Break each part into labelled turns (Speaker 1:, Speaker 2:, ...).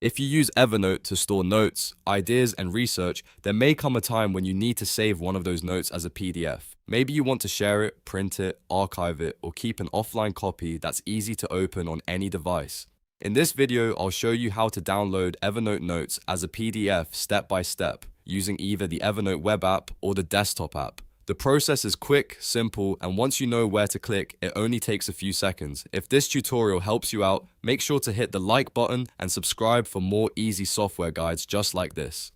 Speaker 1: If you use Evernote to store notes, ideas, and research, there may come a time when you need to save one of those notes as a PDF. Maybe you want to share it, print it, archive it, or keep an offline copy that's easy to open on any device. In this video, I'll show you how to download Evernote notes as a PDF step by step, using either the Evernote web app or the desktop app. The process is quick, simple, and once you know where to click, it only takes a few seconds. If this tutorial helps you out, make sure to hit the like button and subscribe for more easy software guides just like this.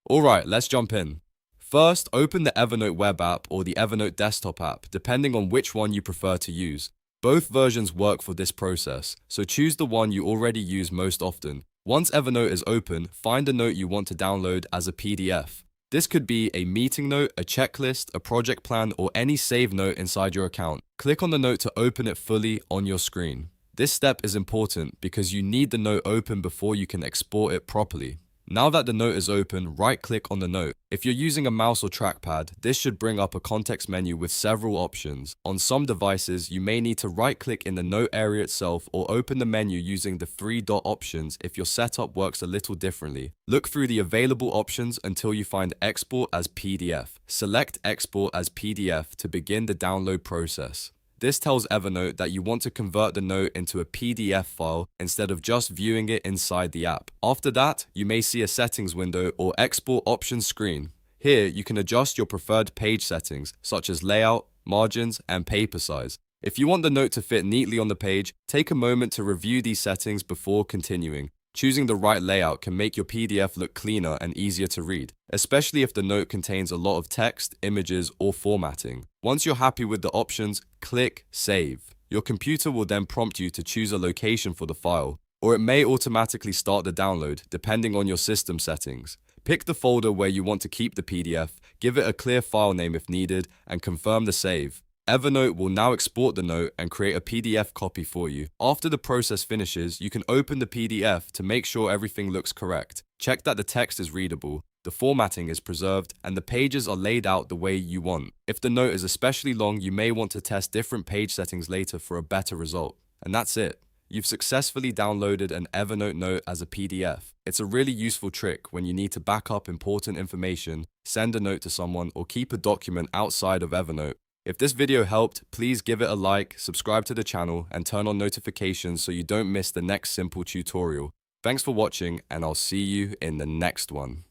Speaker 1: Alright, let's jump in. First, open the Evernote web app or the Evernote desktop app, depending on which one you prefer to use. Both versions work for this process, so choose the one you already use most often. Once Evernote is open, find the note you want to download as a PDF. This could be a meeting note, a checklist, a project plan, or any save note inside your account. Click on the note to open it fully on your screen. This step is important because you need the note open before you can export it properly. Now that the note is open, right-click on the note. If you're using a mouse or trackpad, this should bring up a context menu with several options. On some devices, you may need to right-click in the note area itself or open the menu using the three-dot options if your setup works a little differently. Look through the available options until you find Export as PDF. Select Export as PDF to begin the download process. This tells Evernote that you want to convert the note into a PDF file instead of just viewing it inside the app. After that, you may see a settings window or export options screen. Here, you can adjust your preferred page settings, such as layout, margins, and paper size. If you want the note to fit neatly on the page, take a moment to review these settings before continuing. Choosing the right layout can make your PDF look cleaner and easier to read, especially if the note contains a lot of text, images, or formatting. Once you're happy with the options, click Save. Your computer will then prompt you to choose a location for the file, or it may automatically start the download, depending on your system settings. Pick the folder where you want to keep the PDF, give it a clear file name if needed, and confirm the save. Evernote will now export the note and create a PDF copy for you. After the process finishes, you can open the PDF to make sure everything looks correct. Check that the text is readable, the formatting is preserved, and the pages are laid out the way you want. If the note is especially long, you may want to test different page settings later for a better result. And that's it. You've successfully downloaded an Evernote note as a PDF. It's a really useful trick when you need to back up important information, send a note to someone, or keep a document outside of Evernote. If this video helped, please give it a like, subscribe to the channel, and turn on notifications so you don't miss the next simple tutorial. Thanks for watching, and I'll see you in the next one.